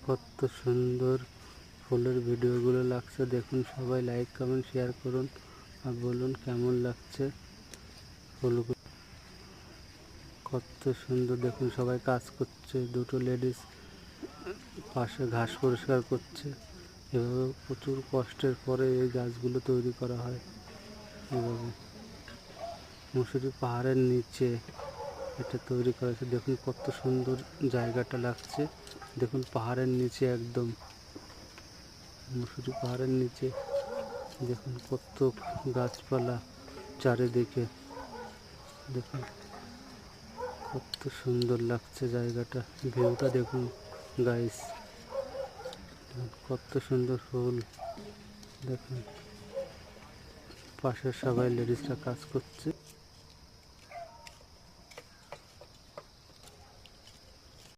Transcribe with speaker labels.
Speaker 1: কত সুন্দর ফুলের ভিডিওগুলো লাগছে দেখুন। সবাই লাইক কমেন্ট শেয়ার করুন আর বলুন কেমন লাগছে ফুলগুলো। কত সুন্দর দেখুন, সবাই কাজ করছে। দুটো লেডিস পাশে ঘাস পরিষ্কার করছে। এভাবে প্রচুর কষ্টের পরে এই গাছগুলো তৈরি করা হয়। এভাবে মুসুরি পাহাড়ের নিচে এটা তৈরি করেছে। দেখুন কত সুন্দর জায়গাটা লাগছে। দেখুন পাহাড়ের নিচে, একদম মুসুরি পাহাড়ের নিচে দেখুন কত গাছপালা চারিদিকে। দেখুন কত সুন্দর লাগছে জায়গাটা, ভিউটা দেখুন গাইস। কত সুন্দর ফুল দেখুন। পাশে সবাই লেডিসরা কাজ করছে।